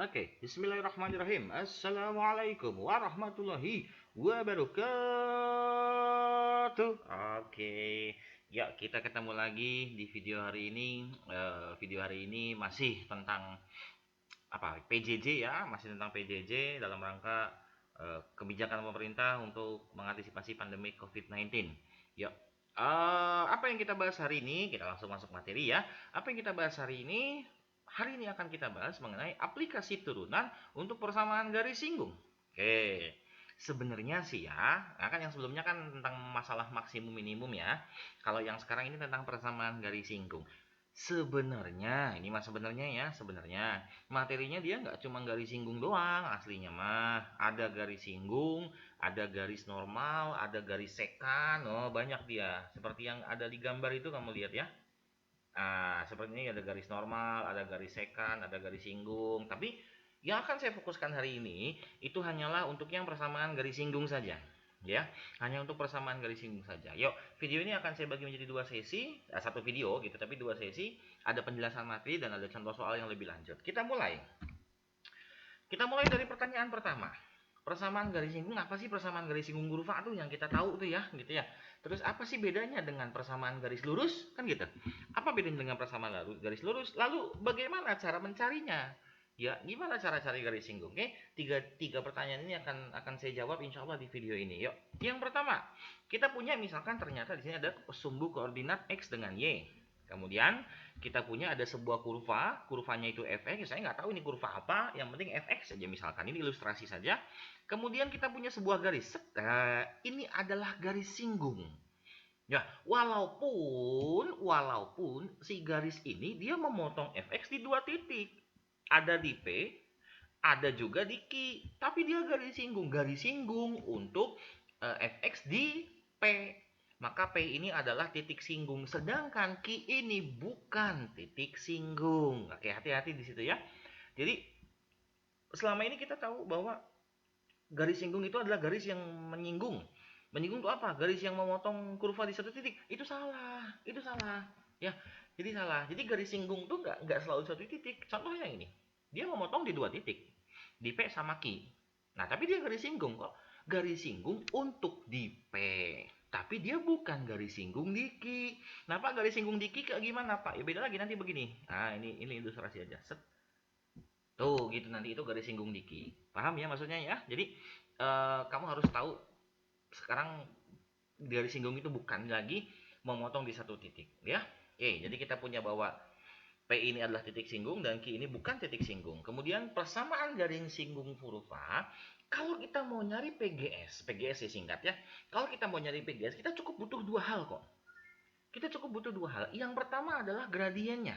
Oke, bismillahirrahmanirrahim. Assalamualaikum warahmatullahi wabarakatuh. Oke, ya kita ketemu lagi di video hari ini. Video hari ini masih tentang apa? PJJ ya, masih tentang PJJ dalam rangka kebijakan pemerintah untuk mengantisipasi pandemi COVID-19. Yuk, apa yang kita bahas hari ini? Kita langsung masuk materi ya. Apa yang kita bahas hari ini? Hari ini akan kita bahas mengenai aplikasi turunan untuk persamaan garis singgung. Oke, sebenarnya sih ya, nah kan yang sebelumnya kan tentang masalah maksimum minimum ya. Kalau yang sekarang ini tentang persamaan garis singgung. Sebenarnya, ini mah sebenarnya ya, sebenarnya materinya dia nggak cuma garis singgung doang, aslinya mah ada garis singgung, ada garis normal, ada garis sekan, oh banyak dia. Seperti yang ada di gambar itu kamu lihat ya. Seperti ini ada garis normal, ada garis sekan, ada garis singgung. Tapi yang akan saya fokuskan hari ini itu hanyalah untuk yang persamaan garis singgung saja. Ya, hanya untuk persamaan garis singgung saja. Yuk, video ini akan saya bagi menjadi dua sesi, satu video gitu, tapi dua sesi. Ada penjelasan materi dan ada contoh soal yang lebih lanjut. Kita mulai. Kita mulai dari pertanyaan pertama. Persamaan garis singgung, apa sih persamaan garis singgung huruf A tuh yang kita tahu tuh ya, gitu ya. Terus apa sih bedanya dengan persamaan garis lurus? Kan gitu. Apa bedanya dengan persamaan garis lurus? Lalu bagaimana cara mencarinya? Ya, gimana cara cari garis singgung? Oke, tiga pertanyaan ini akan saya jawab insya Allah di video ini. Yuk, yang pertama, kita punya misalkan ternyata di sini ada sumbu koordinat X dengan Y. Kemudian kita punya ada sebuah kurva, kurvanya itu fx, saya nggak tahu ini kurva apa, yang penting fx saja misalkan, ini ilustrasi saja. Kemudian kita punya sebuah garis, ini adalah garis singgung. Ya, walaupun si garis ini dia memotong fx di dua titik, ada di P, ada juga di Q, tapi dia garis singgung untuk fx di P. Maka P ini adalah titik singgung, sedangkan Q ini bukan titik singgung. Oke, hati-hati di situ ya. Jadi selama ini kita tahu bahwa garis singgung itu adalah garis yang menyinggung. Menyinggung itu apa? Garis yang memotong kurva di satu titik. Itu salah. Itu salah. Ya, jadi salah. Jadi garis singgung itu nggak selalu satu titik. Contohnya ini, dia memotong di dua titik, di P sama Q. Nah, tapi dia garis singgung kok. Garis singgung untuk di P. Tapi dia bukan garis singgung di Q. Nah, Pak, garis singgung di Q kayak gimana, Pak? Ya beda lagi nanti begini. Nah, ini ilustrasi aja. Set. Tuh, gitu nanti itu garis singgung di Q. Paham ya maksudnya ya? Jadi, kamu harus tahu sekarang garis singgung itu bukan lagi memotong di satu titik, ya. Oke, jadi kita punya bahwa P ini adalah titik singgung dan Q ini bukan titik singgung. Kemudian persamaan garis singgung huruf A, kalau kita mau nyari PGS ya singkat ya. Kalau kita mau nyari PGS, kita cukup butuh dua hal kok. Kita cukup butuh dua hal. Yang pertama adalah gradiennya.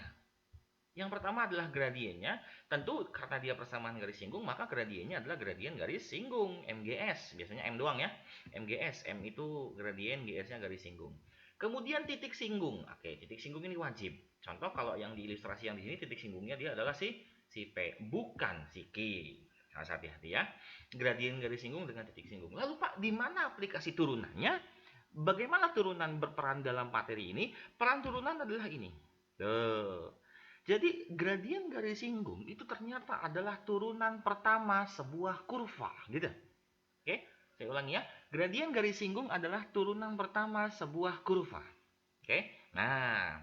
Tentu karena dia persamaan garis singgung, maka gradiennya adalah gradien garis singgung, MGS. Biasanya M doang ya. MGS, M itu gradien, GS-nya garis singgung. Kemudian titik singgung. Oke, titik singgung ini wajib. Contoh kalau yang di ilustrasi yang di sini titik singgungnya dia adalah si P, bukan si Q. Harus hati-hati ya. Gradien garis singgung dengan titik singgung. Lalu Pak, di mana aplikasi turunannya? Bagaimana turunan berperan dalam materi ini? Peran turunan adalah ini. Tuh. Jadi gradien garis singgung itu ternyata adalah turunan pertama sebuah kurva, gitu. Oke, saya ulangi ya. Gradien garis singgung adalah turunan pertama sebuah kurva. Oke. Nah,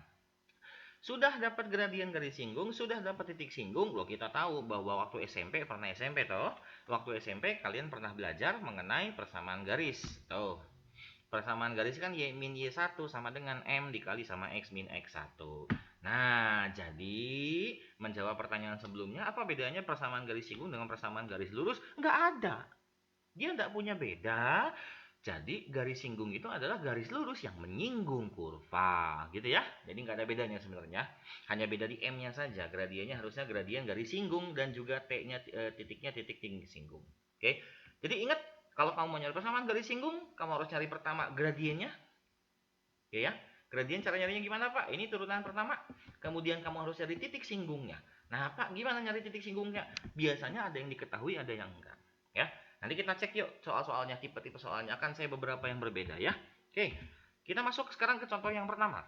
sudah dapat gradien garis singgung, sudah dapat titik singgung. Loh, kita tahu bahwa waktu SMP, pernah SMP toh. Waktu SMP kalian pernah belajar mengenai persamaan garis. Tuh. Persamaan garis kan Y min Y1 sama dengan M dikali sama X min X1. Nah, jadi menjawab pertanyaan sebelumnya, apa bedanya persamaan garis singgung dengan persamaan garis lurus? Nggak ada. Dia nggak punya beda. Jadi garis singgung itu adalah garis lurus yang menyinggung kurva, gitu ya. Jadi nggak ada bedanya sebenarnya. Hanya beda di M-nya saja. Gradiennya harusnya gradien garis singgung dan juga T-nya titiknya titik tinggi singgung. Oke. Jadi ingat, kalau kamu mau nyari persamaan garis singgung, kamu harus cari pertama gradiennya. Oke ya. Gradien cara nyarinya gimana Pak? Ini turunan pertama. Kemudian kamu harus cari titik singgungnya. Nah Pak, gimana nyari titik singgungnya? Biasanya ada yang diketahui, ada yang enggak. Ya. Nanti kita cek yuk soal-soalnya, tipe-tipe soalnya. Akan saya beberapa yang berbeda ya. Oke. Kita masuk sekarang ke contoh yang pertama.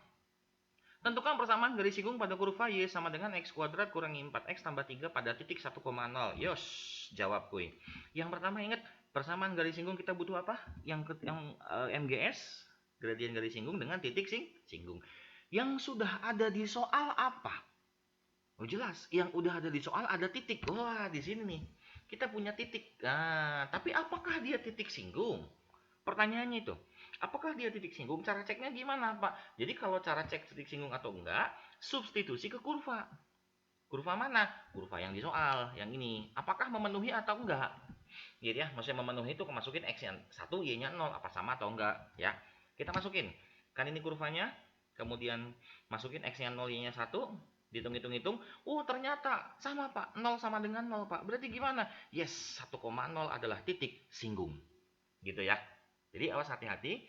Tentukan persamaan garis singgung pada kurva Y sama dengan X kuadrat kurangi 4X tambah 3 pada titik 1,0. Yos, jawab kuy. Yang pertama ingat, persamaan garis singgung kita butuh apa? MGS, gradien garis singgung dengan titik singgung. Yang sudah ada di soal apa? Oh jelas, yang udah ada di soal ada titik. Wah, di sini nih. Kita punya titik. Nah, tapi apakah dia titik singgung? Pertanyaannya itu, apakah dia titik singgung? Cara ceknya gimana, Pak? Jadi kalau cara cek titik singgung atau enggak, substitusi ke kurva. Kurva mana? Kurva yang di soal, yang ini. Apakah memenuhi atau enggak? Gitu ya, maksudnya memenuhi itu masukin X-nya 1, Y-nya 0, apa sama atau enggak, ya. Kita masukin. Kan ini kurvanya, kemudian masukin X-nya 0, Y-nya 1, dihitung-hitung-hitung, ternyata sama Pak, 0 sama dengan 0 Pak. Berarti gimana? Yes, 1,0 adalah titik singgung. Gitu ya. Jadi awas hati-hati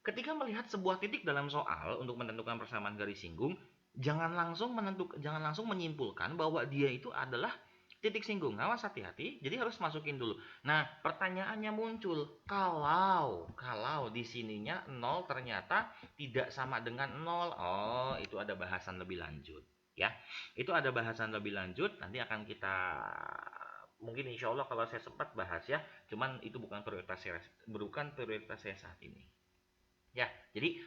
ketika melihat sebuah titik dalam soal untuk menentukan persamaan garis singgung, jangan langsung menyimpulkan bahwa dia itu adalah titik singgung. Awas hati-hati. Jadi harus masukin dulu. Nah, pertanyaannya muncul, kalau di sininya 0 ternyata tidak sama dengan 0. Oh, itu ada bahasan lebih lanjut, ya. Itu ada bahasan lebih lanjut, nanti akan kita mungkin insya Allah kalau saya sempat bahas ya, cuman itu bukan prioritas saya saat ini ya. Jadi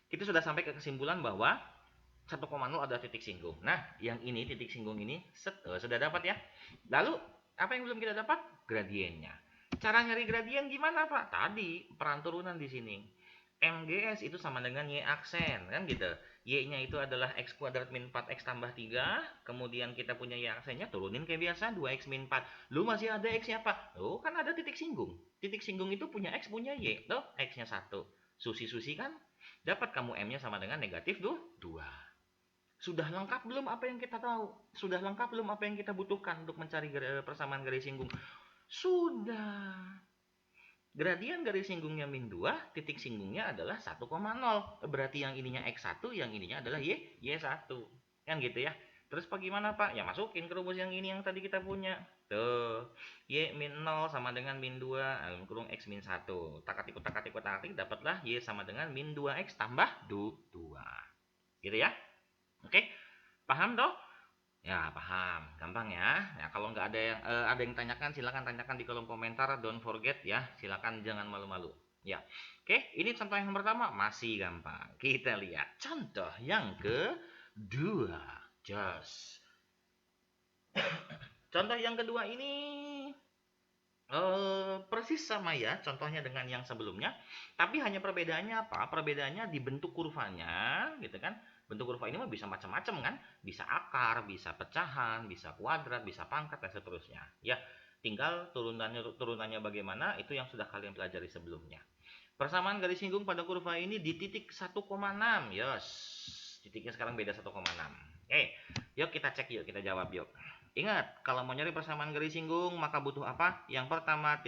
kita sudah sampai ke kesimpulan bahwa 1,0 ada titik singgung. Nah, yang ini titik singgung ini sudah dapat ya. Lalu apa yang belum kita dapat? Gradiennya. Cara nyari gradien gimana Pak? Tadi peran turunan di sini. MGS itu sama dengan Y aksen, kan gitu. Y-nya itu adalah X kuadrat min 4X tambah 3. Kemudian kita punya Y aksennya, turunin kayak biasa, 2X min 4. Lu masih ada X-nya Pak? Oh, kan ada titik singgung. Titik singgung itu punya X, punya Y. Tuh, X-nya 1. Susi-susi kan? Dapat kamu M-nya sama dengan negatif 2. Sudah lengkap belum apa yang kita tahu? Sudah lengkap belum apa yang kita butuhkan untuk mencari persamaan garis singgung? Sudah. Gradien garis singgungnya min 2, titik singgungnya adalah 1,0. Berarti yang ininya X1, yang ininya adalah Y1. Kan gitu ya. Terus bagaimana Pak? Ya masukin ke rumus yang ini yang tadi kita punya. Tuh, Y min 0 sama dengan min 2, kurung X min 1. Takatik, dapatlah Y sama dengan min 2X tambah 2. Gitu ya. Oke, paham toh? Ya, paham. Gampang ya. Ya, kalau nggak ada yang tanyakan, silakan tanyakan di kolom komentar. Don't forget ya. Silakan jangan malu-malu. Ya. Oke, ini contoh yang pertama masih gampang. Kita lihat contoh yang kedua. Just. Contoh yang kedua ini persis sama ya contohnya dengan yang sebelumnya, tapi hanya perbedaannya apa? Perbedaannya di bentuk kurvanya, gitu kan? Bentuk kurva ini mah bisa macam-macam kan? Bisa akar, bisa pecahan, bisa kuadrat, bisa pangkat dan seterusnya. Ya, tinggal turunannya bagaimana itu yang sudah kalian pelajari sebelumnya. Persamaan garis singgung pada kurva ini di titik 1,6. Yes. Titiknya sekarang beda 1,6. Oke, yuk kita cek yuk, kita jawab yuk. Ingat, kalau mau nyari persamaan garis singgung maka butuh apa? Yang pertama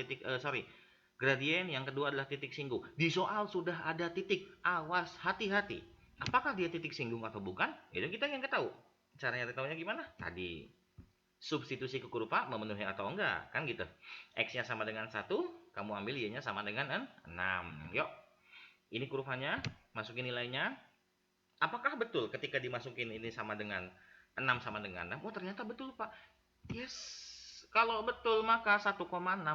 gradien, yang kedua adalah titik singgung. Di soal sudah ada titik, awas hati-hati. Apakah dia titik singgung atau bukan? Itu kita yang tahu. Caranya tahunya gimana? Tadi substitusi ke kurva memenuhi atau enggak, kan gitu. X-nya sama dengan 1, kamu ambil Y-nya sama dengan 6. Yuk. Ini kurvanya, masukin nilainya. Apakah betul ketika dimasukin ini sama dengan 6 sama dengan 6? Oh, ternyata betul, Pak. Yes. Kalau betul maka 1,6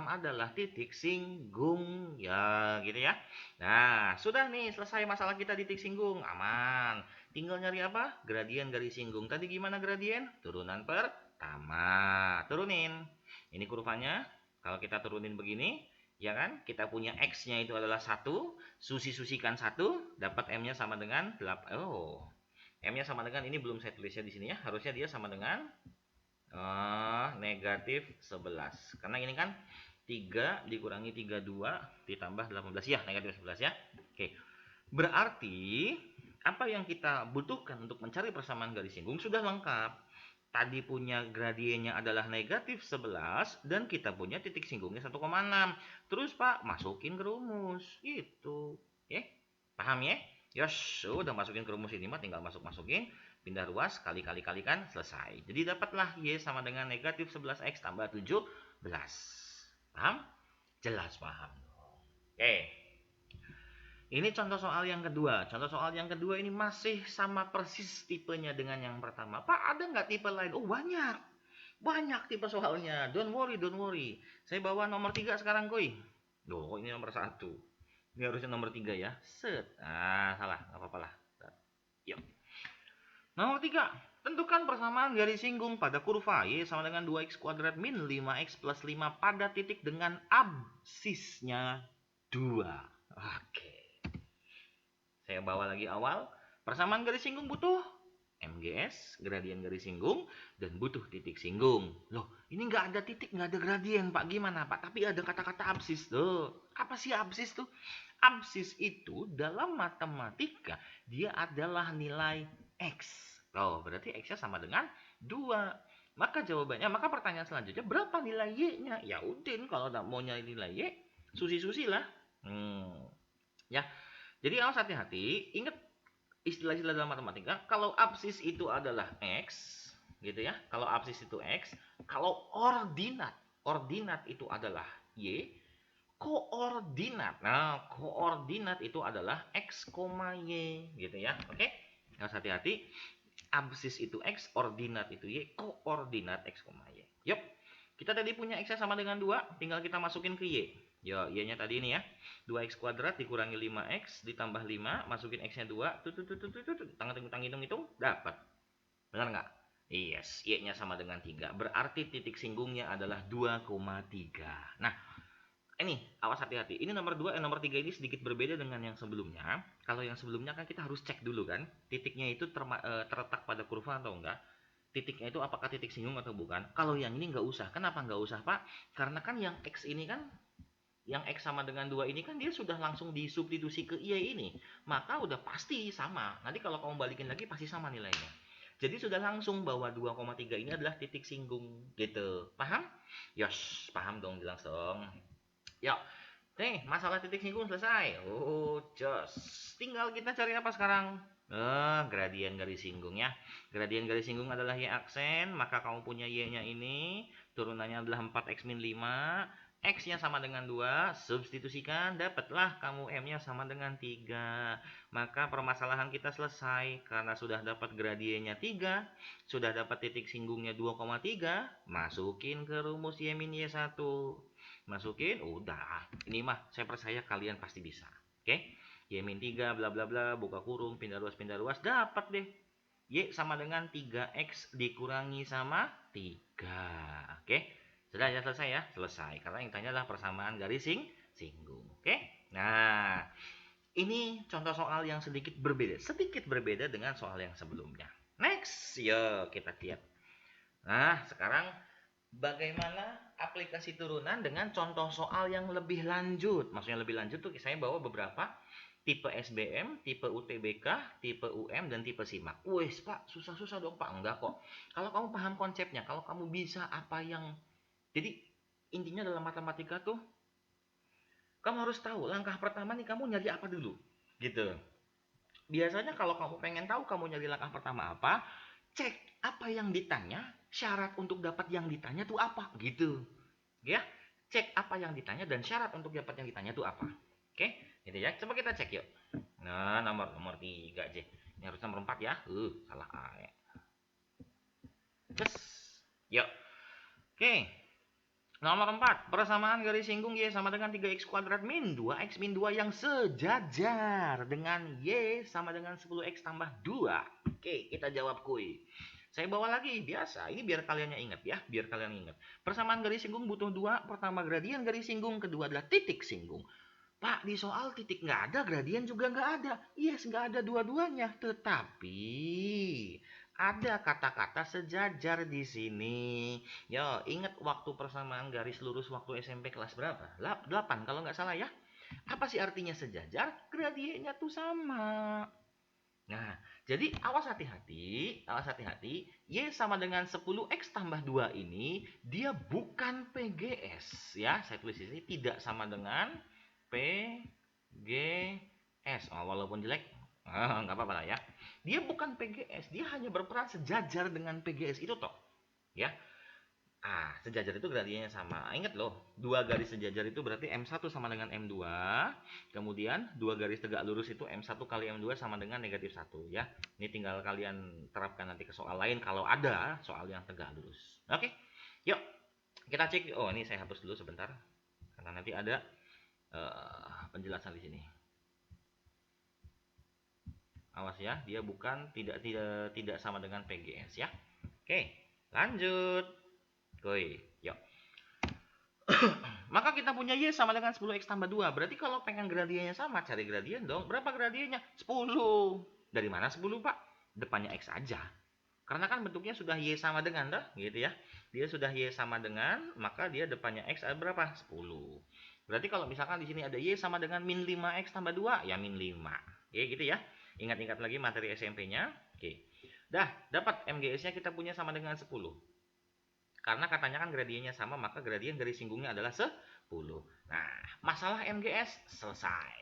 adalah titik singgung. Ya, gitu ya. Nah, sudah nih selesai masalah kita titik singgung. Aman. Tinggal nyari apa? Gradien garis singgung. Tadi gimana gradien? Turunan pertama. Turunin. Ini kurvanya. Kalau kita turunin begini, ya kan? Kita punya X-nya itu adalah 1. Susi-susikan 1. Dapat M-nya sama dengan 8. Oh. M-nya sama dengan, ini belum saya tulisnya di sini ya. Harusnya dia sama dengan negatif 11. Karena ini kan 3 dikurangi 32 ditambah 18 ya, negatif 11 ya. Oke. Berarti apa yang kita butuhkan untuk mencari persamaan garis singgung sudah lengkap. Tadi punya gradiennya adalah negatif 11 dan kita punya titik singgungnya 1,6. Terus Pak, masukin ke rumus. Gitu. Oke. Paham ya? Yos, udah masukin ke rumus ini mah tinggal masukin, pindah ruas, kalikan, selesai. Jadi dapatlah Y sama dengan negatif 11X tambah 17. Paham? Jelas paham. Oke. Ini contoh soal yang kedua. Contoh soal yang kedua ini masih sama persis tipenya dengan yang pertama. Pak, ada nggak tipe lain? Oh, banyak. Banyak tipe soalnya. Don't worry, don't worry. Saya bawa nomor 3 sekarang, kuy. Loh, kok ini nomor 1? Ini harusnya nomor 3 ya. Set. Ah, salah. Nggak apa-apa lah. Yuk. Nomor 3. Tentukan persamaan garis singgung pada kurva Y sama dengan 2x kuadrat min 5x plus 5 pada titik dengan absisnya 2. Oke. Saya bawa lagi awal. Persamaan garis singgung butuh MGS, gradien garis singgung, dan butuh titik singgung. Loh, ini nggak ada titik, nggak ada gradien, Pak. Gimana, Pak? Tapi ada kata-kata absis. Loh, apa sih absis tuh? Absis itu dalam matematika, dia adalah nilai X. Oh, berarti X-nya sama dengan 2. Maka jawabannya, maka pertanyaan selanjutnya, berapa nilai Y-nya? Ya udin, kalau tak mau nyari nilai Y, susi-susi lah. Ya, jadi awas hati-hati, ingat istilah-istilah dalam matematika, kalau absis itu adalah X, gitu ya. Kalau absis itu X, kalau ordinat itu adalah Y, koordinat. Nah, koordinat itu adalah X, Y, gitu ya. Oke? Harus hati-hati. Absis itu X, ordinat itu Y, koordinat X, Y. Yuk, kita tadi punya X sama dengan 2, tinggal kita masukin ke Y. Ya, Y-nya tadi ini ya. 2x kuadrat dikurangi 5x ditambah 5, masukin X-nya 2, hitung, dapat. Benar nggak? Yes, Y-nya sama dengan 3. Berarti titik singgungnya adalah 2,3. Nah, ini awas hati-hati. Ini nomor 2 nomor 3 ini sedikit berbeda dengan yang sebelumnya. Kalau yang sebelumnya kan kita harus cek dulu kan, titiknya itu terletak pada kurva atau enggak. Titiknya itu apakah titik singgung atau bukan. Kalau yang ini nggak usah. Kenapa nggak usah, Pak? Karena kan yang X ini kan, yang X sama dengan 2 ini kan dia sudah langsung disubstitusi ke Y ini. Maka udah pasti sama. Nanti kalau kamu balikin lagi pasti sama nilainya. Jadi sudah langsung bahwa 2,3 ini adalah titik singgung gitu. Paham? Yos, paham dong langsung. Yuk, nih masalah titik singgung selesai. Oh, jos. Tinggal kita cari apa sekarang? Gradien garis singgung ya. Gradien garis singgung adalah Y aksen, maka kamu punya Y-nya ini, turunannya adalah 4x min 5, X-nya sama dengan 2, substitusikan, dapatlah kamu M-nya sama dengan 3. Maka permasalahan kita selesai, karena sudah dapat gradiennya 3, sudah dapat titik singgungnya 2,3, masukin ke rumus Y min Y1. Masukin, udah. Ini mah saya percaya kalian pasti bisa. Oke? Y min 3 bla bla bla, buka kurung, pindah ruas, dapat deh. Y sama dengan 3x dikurangi sama 3. Oke? Sudah ya, selesai ya? Selesai. Karena yang tanya adalah persamaan garis singgung. Oke? Nah, ini contoh soal yang sedikit berbeda dengan soal yang sebelumnya. Next, yuk kita lihat. Nah, sekarang bagaimana aplikasi turunan dengan contoh soal yang lebih lanjut. Maksudnya lebih lanjut tuh saya bawa beberapa tipe SBM, tipe UTBK, tipe UM, dan tipe SIMAK. Wes Pak, susah-susah dong Pak. Enggak kok. Kalau kamu paham konsepnya, kalau kamu bisa apa yang... Jadi intinya dalam matematika tuh, kamu harus tahu langkah pertama nih kamu nyari apa dulu. Gitu. Biasanya kalau kamu pengen tahu kamu nyari langkah pertama apa, cek apa yang ditanya, syarat untuk dapat yang ditanya tuh apa gitu ya. Cek apa yang ditanya dan syarat untuk dapat yang ditanya tuh apa. Oke, gitu ya. Coba kita cek yuk. Nah, nomor 3 aja. Ini harus nomor 4 ya. Salah A. Terus yuk. Oke. Nomor 4, persamaan garis singgung Y sama dengan 3x kuadrat min 2x min 2 yang sejajar dengan Y sama dengan 10x tambah 2. Oke, kita jawab kuy. Saya bawa lagi, biasa. Ini biar kalian ingat ya, biar kalian ingat. Persamaan garis singgung butuh 2. Pertama gradien garis singgung, kedua adalah titik singgung. Pak, di soal titik nggak ada, gradien juga nggak ada. Yes, nggak ada dua-duanya. Tetapi ada kata-kata sejajar di sini. Yo, ingat waktu persamaan garis lurus waktu SMP kelas berapa? 8 kalau nggak salah ya. Apa sih artinya sejajar? Gradiennya tuh sama. Nah, jadi awas hati-hati, Y sama dengan 10x tambah 2 ini dia bukan PGS ya. Saya tulis di sini tidak sama dengan PGS. Oh, walaupun jelek, nggak apa-apa lah ya. Dia bukan PGS, dia hanya berperan sejajar dengan PGS itu toh. Ya. Sejajar itu gradiennya sama. Ingat loh, dua garis sejajar itu berarti M1 sama dengan M2. Kemudian dua garis tegak lurus itu M1 kali M2 sama dengan negatif 1 ya. Ini tinggal kalian terapkan nanti ke soal lain kalau ada soal yang tegak lurus. Oke. Yuk, kita cek. Oh, ini saya hapus dulu sebentar. Karena nanti ada penjelasan di sini. Awas ya, dia bukan tidak sama dengan PGS ya. Oke, lanjut. Oke, yuk. Maka kita punya Y sama dengan 10X tambah 2. Berarti kalau pengen gradiennya sama, cari gradien dong. Berapa gradiennya? 10. Dari mana 10, Pak? Depannya X aja. Karena kan bentuknya sudah Y sama dengan, dah, gitu ya. Dia sudah Y sama dengan, maka dia depannya X ada berapa? 10. Berarti kalau misalkan di sini ada Y sama dengan min 5X tambah 2, ya min 5. Oke, gitu ya. Ingat-ingat lagi materi SMP-nya. Oke. Dah, dapat MGS-nya kita punya sama dengan 10. Karena katanya kan gradiennya sama, maka gradien garis singgungnya adalah 10. Nah, masalah MGS selesai.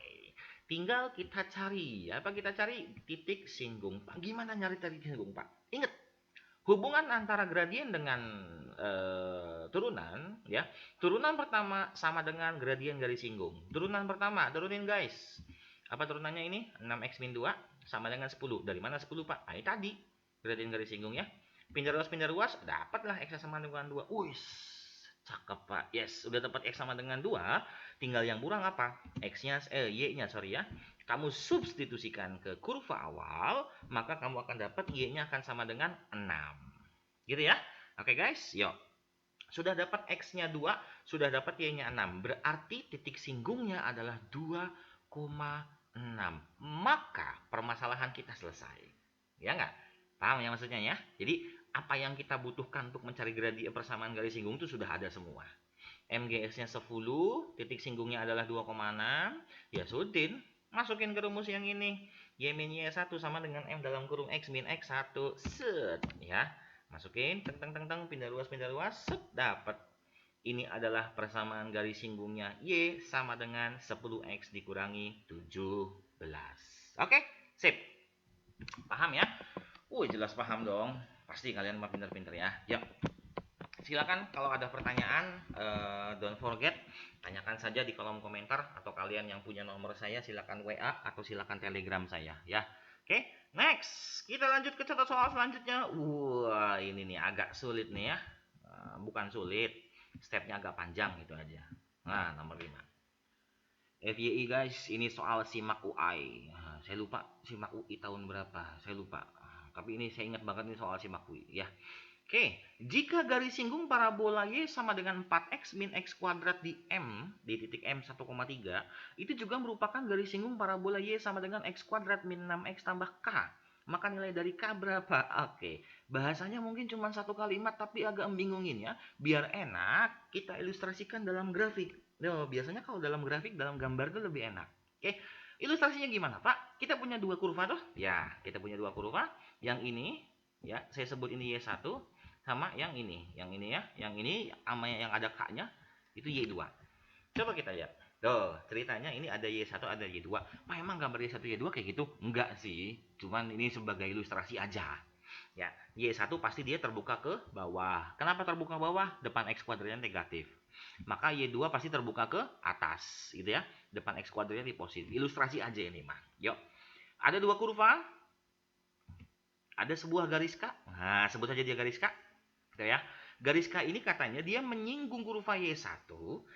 Tinggal kita cari, apa kita cari? Titik singgung. Pak, gimana nyari titik singgung, Pak? Ingat, hubungan antara gradien dengan turunan, ya. Turunan pertama sama dengan gradien garis singgung. Turunan pertama, turunin guys. Apa turunannya ini? 6x min 2 sama dengan 10. Dari mana 10, Pak? Ini tadi, gradien garis singgung ya. Pindah ruas, dapatlah X sama dengan 2. Wih, cakep, Pak. Yes, udah dapat X sama dengan 2. Tinggal yang kurang apa? Y-nya, sorry ya. Kamu substitusikan ke kurva awal, maka kamu akan dapat Y-nya akan sama dengan 6. Gitu ya. Oke, guys, yuk. Sudah dapat X-nya 2, sudah dapat Y-nya 6. Berarti titik singgungnya adalah 2,6. Maka permasalahan kita selesai. Ya nggak? Paham ya maksudnya ya? Jadi apa yang kita butuhkan untuk mencari gradien persamaan garis singgung itu sudah ada semua. MGS-nya 10, titik singgungnya adalah 2,6. Ya sudin, masukin ke rumus yang ini. Y min Y1 sama dengan M dalam kurung X min X1. Set, ya. Masukin, pindah ruas, set, dapat. Ini adalah persamaan garis singgungnya Y sama dengan 10X dikurangi 17. Oke, sip. Paham ya? Jelas paham dong. Pasti kalian mah pinter-pinter ya. Yuk. Silakan kalau ada pertanyaan, don't forget tanyakan saja di kolom komentar, atau kalian yang punya nomor saya silakan WA atau silakan Telegram saya ya. Oke, next kita lanjut ke contoh soal selanjutnya. Wah, ini nih agak sulit nih ya. Bukan sulit, stepnya agak panjang gitu aja. Nah, nomor 5. FYI guys, ini soal simak UI. Saya lupa simak UI tahun berapa, saya lupa. Tapi ini saya ingat banget nih soal simak UI ya. Oke, jika garis singgung parabola Y sama dengan 4x min x kuadrat di M, di titik M 1,3, itu juga merupakan garis singgung parabola Y sama dengan x kuadrat min 6x tambah K. Maka nilai dari K berapa? Oke, bahasanya mungkin cuma satu kalimat tapi agak membingungin ya. Biar enak, kita ilustrasikan dalam grafik. Biasanya kalau dalam grafik, dalam gambar itu lebih enak. Oke, ilustrasinya gimana, Pak? Kita punya dua kurva tuh. Ya, kita punya dua kurva. Yang ini, ya, saya sebut ini Y1, sama yang ini ya. Yang ini sama yang ada K-nya, itu Y2. Coba kita lihat. Tuh, ceritanya ini ada Y1, ada Y2. Pak, emang gambar Y1, Y2 kayak gitu? Enggak sih. Cuman ini sebagai ilustrasi aja. Ya, Y1 pasti dia terbuka ke bawah. Kenapa terbuka bawah? Depan X kuadratnya negatif. Maka Y2 pasti terbuka ke atas, gitu ya. Depan X kuadratnya di positif. Ilustrasi aja ini mah. Yuk. Ada dua kurva. Ada sebuah garis K. Nah, sebut saja dia garis K. Gitu ya. Garis K ini katanya dia menyinggung kurva Y1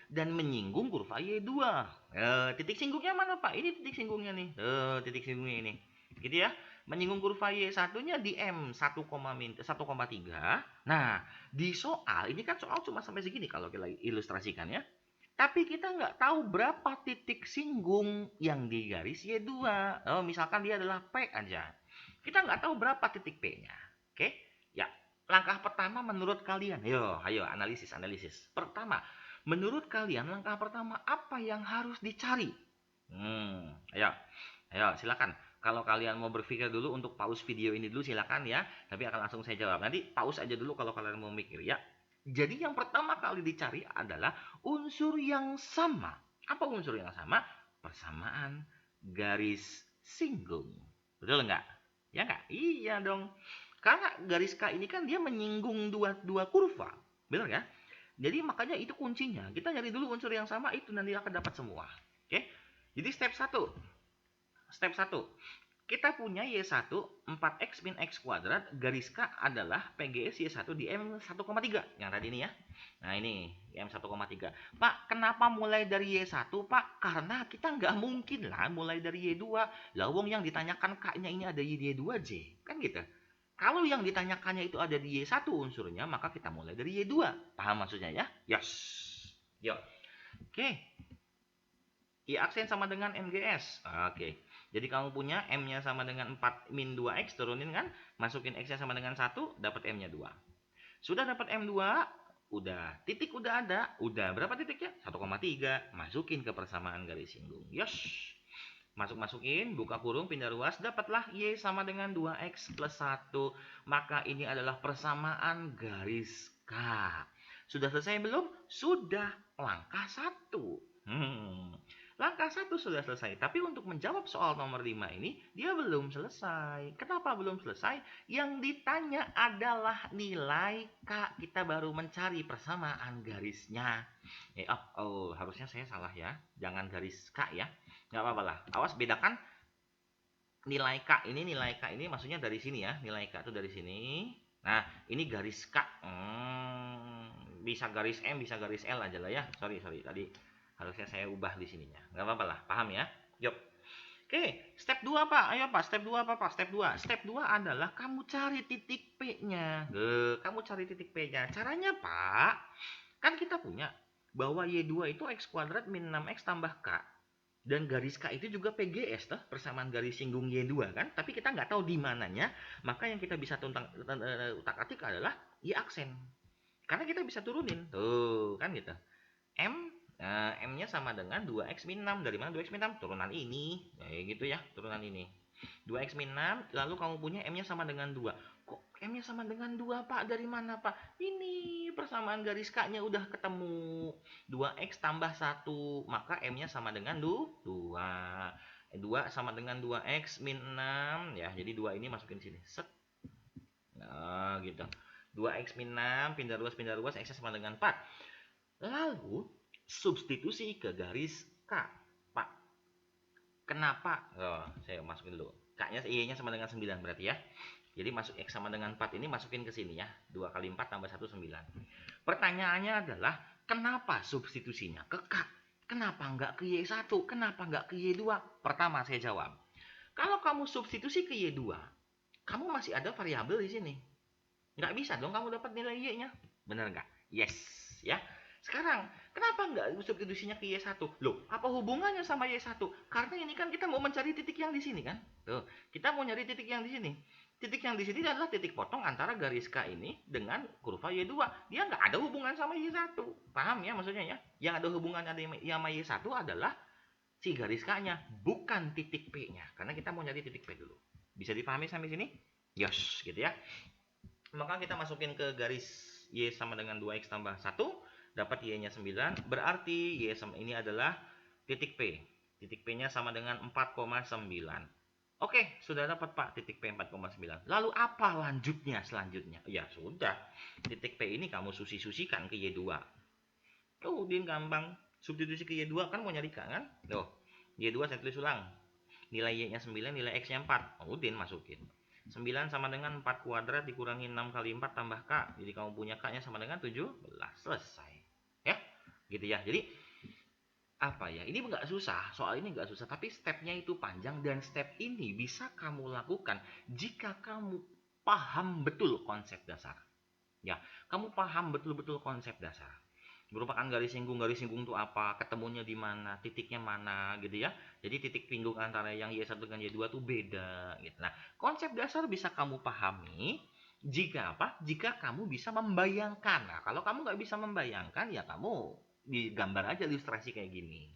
dan menyinggung kurva Y2. Titik singgungnya mana, Pak? Ini titik singgungnya nih. Titik singgungnya ini. Gitu ya. Menyinggung kurva Y1-nya di M 1,3. Nah, di soal, ini kan soal cuma sampai segini kalau kita ilustrasikan ya. Tapi kita nggak tahu berapa titik singgung yang di garis Y2. Misalkan dia adalah P aja. Kita nggak tahu berapa titik P-nya. Oke? Ya, langkah pertama menurut kalian. Ayo analisis. Pertama, menurut kalian langkah pertama apa yang harus dicari? Ayo silakan. Kalau kalian mau berpikir dulu untuk pause video ini dulu silakan ya. Tapi akan langsung saya jawab. Nanti pause aja dulu kalau kalian mau mikir ya. Jadi yang pertama kali dicari adalah unsur yang sama. Apa unsur yang sama? Persamaan garis singgung. Betul nggak? Ya nggak? Iya dong. Karena garis K ini kan dia menyinggung dua kurva. Bener ya? Jadi makanya itu kuncinya. Kita nyari dulu unsur yang sama, itu nanti akan dapat semua. Oke? Jadi step 1. Step 1. Kita punya Y1 4X min X kuadrat, garis K adalah PGS Y1 di M 1,3. Yang tadi ini ya. Nah ini M 1,3. Pak, kenapa mulai dari Y1 Pak? Karena kita nggak mungkin lah mulai dari Y2. Lawong yang ditanyakan K-nya ini ada Y2J. Kan gitu. Kalau yang ditanyakannya itu ada di Y1 unsurnya, maka kita mulai dari Y2. Paham maksudnya ya? Yes. Yuk. Oke. Y aksen sama dengan MGS. Oke. Jadi kamu punya M-nya sama dengan 4 min 2X, turunin kan, masukin X-nya sama dengan 1, dapat M-nya 2. Sudah dapat M2, udah, titik udah ada, udah berapa titiknya? 1,3, masukin ke persamaan garis singgung. Yes. Masukin, buka kurung, pindah ruas, dapatlah Y sama dengan 2X plus 1. Maka ini adalah persamaan garis K. Sudah selesai belum? Sudah. Langkah 1. Langkah 1 sudah selesai, tapi untuk menjawab soal nomor 5 ini, dia belum selesai. Kenapa belum selesai? Yang ditanya adalah nilai K. Kita baru mencari persamaan garisnya. Harusnya saya salah ya. Jangan garis K ya. Nggak apa-apa lah. Awas bedakan nilai K ini maksudnya dari sini ya. Nilai K itu dari sini. Nah, ini garis K. Bisa garis M, bisa garis L aja lah ya. Sorry. Tadi harusnya saya ubah di sininya. Nggak apa-apa lah, paham ya? Yuk. Oke, step 2 Pak. Ayo Pak, step 2 apa Pak? Step 2. Step 2 adalah kamu cari titik P-nya. Kamu cari titik P-nya. Caranya Pak, kan kita punya bahwa Y2 itu X kuadrat min 6X tambah K. Dan garis K itu juga PGS toh, persamaan garis singgung Y2 kan? Tapi kita nggak tahu di mananya, maka yang kita bisa utak-atik adalah Y aksen. Karena kita bisa turunin. Tuh, kan gitu. M-nya sama dengan 2X min 6. Dari mana 2X min 6? Turunan ini. Kayak gitu ya, turunan ini. 2X min 6, lalu kamu punya M-nya sama dengan 2. Kok M-nya sama dengan 2, Pak? Dari mana, Pak? Ini persamaan garis K-nya udah ketemu. 2X tambah 1, maka M-nya sama dengan 2. 2 sama dengan 2X min 6. Ya, jadi 2 ini masukin sini. Set. Nah, gitu. 2X min 6, pindah ruas, X-nya sama dengan 4. Lalu substitusi ke garis K. Pak, kenapa? Saya masukin dulu. K-nya, Y-nya sama dengan 9 berarti ya. Jadi masuk X sama dengan 4 ini masukin ke sini ya. 2 kali 4 tambah 1, 9. Pertanyaannya adalah, kenapa substitusinya ke K? Kenapa nggak ke Y1? Kenapa nggak ke Y2? Pertama saya jawab. Kalau kamu substitusi ke Y2, kamu masih ada variabel di sini. Nggak bisa dong kamu dapat nilai Y-nya. Bener nggak? Yes. Ya. Sekarang, kenapa nggak substitusinya ke Y1? Loh, apa hubungannya sama Y1? Karena ini kan kita mau mencari titik yang di sini kan? Tuh, kita mau nyari titik yang di sini. Titik yang di sini adalah titik potong antara garis K ini dengan kurva Y2. Dia nggak ada hubungan sama Y1. Paham ya maksudnya ya? Yang ada hubungan sama Y1 adalah si garis K-nya, bukan titik P-nya. Karena kita mau nyari titik P dulu. Bisa dipahami sampai sini? Yes, gitu ya. Maka kita masukin ke garis Y sama dengan 2X tambah 1. Dapat Y-nya 9, berarti Y sama ini adalah titik P. Titik P-nya sama dengan 4,9. Oke, sudah dapat Pak titik P 4,9. Lalu apa lanjutnya selanjutnya? Ya sudah, titik P ini kamu susi-susikan ke Y2. Din gampang. Substitusi ke Y2 kan mau nyari K kan? Tuh, Y2 saya tulis ulang. Nilai Y-nya 9, nilai X-nya 4. Din masukin. 9 sama dengan 4 kuadrat dikurangi 6 kali 4 tambah K. Jadi kamu punya K-nya sama dengan 17. Selesai. Ya, gitu ya. Jadi apa ya? Ini nggak susah. Soal ini nggak susah, tapi stepnya itu panjang dan step ini bisa kamu lakukan jika kamu paham betul konsep dasar. Ya, kamu paham betul-betul konsep dasar. Merupakan garis singgung itu apa, ketemunya di mana, titiknya mana gitu ya. Jadi titik singgung antara yang Y1 dengan Y2 itu beda gitu. Nah, konsep dasar bisa kamu pahami jika apa? Jika kamu bisa membayangkan. Nah, kalau kamu nggak bisa membayangkan ya kamu digambar aja ilustrasi kayak gini.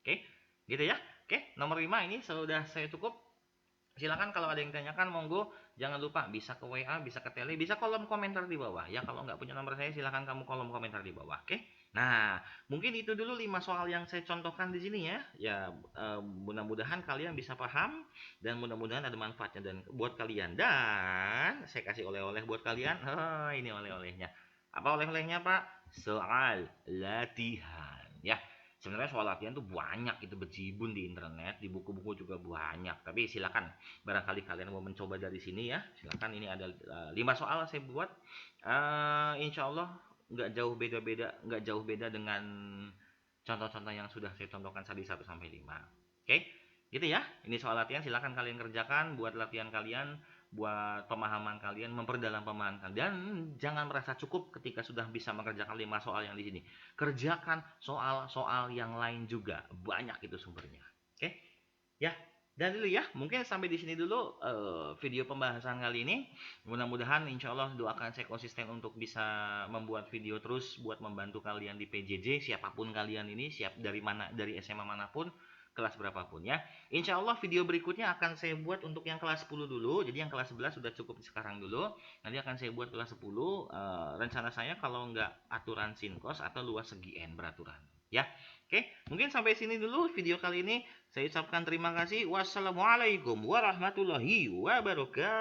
Oke? Gitu ya. Oke, nomor 5 ini sudah saya cukup. Silakan kalau ada yang tanyakan monggo, jangan lupa bisa ke WA, bisa ke tele, bisa kolom komentar di bawah ya. Kalau nggak punya nomor saya silakan kamu kolom komentar di bawah. Oke? Nah, mungkin itu dulu 5 soal yang saya contohkan di sini ya. Ya, mudah-mudahan kalian bisa paham dan mudah-mudahan ada manfaatnya dan buat kalian. Dan saya kasih oleh-oleh buat kalian. Ini oleh-olehnya. Apa oleh-olehnya Pak? Soal latihan ya. Sebenarnya soal latihan tuh banyak, itu berjibun di internet, di buku-buku juga banyak. Tapi silakan, barangkali kalian mau mencoba dari sini ya. Silakan, ini ada 5 soal saya buat. Insya Allah nggak jauh beda dengan contoh-contoh yang sudah saya contohkan tadi 1 sampai 5. Oke, gitu ya. Ini soal latihan, silakan kalian kerjakan buat latihan kalian, buat pemahaman kalian, memperdalam pemahaman kalian. Dan jangan merasa cukup ketika sudah bisa mengerjakan 5 soal yang di sini. Kerjakan soal-soal yang lain juga. Banyak itu sumbernya. Oke? Ya, dan dulu ya, mungkin sampai di sini dulu video pembahasan kali ini. Mudah-mudahan insya Allah doakan saya konsisten untuk bisa membuat video terus buat membantu kalian di PJJ, siapapun kalian ini, siap dari mana, dari SMA manapun, kelas berapapun ya. Insya Allah video berikutnya akan saya buat untuk yang kelas 10 dulu. Jadi yang kelas 11 sudah cukup sekarang dulu. Nanti akan saya buat kelas 10. Rencana saya kalau nggak aturan sinkos atau luas segi N beraturan. Ya, oke. Mungkin sampai sini dulu video kali ini. Saya ucapkan terima kasih. Wassalamualaikum warahmatullahi wabarakatuh.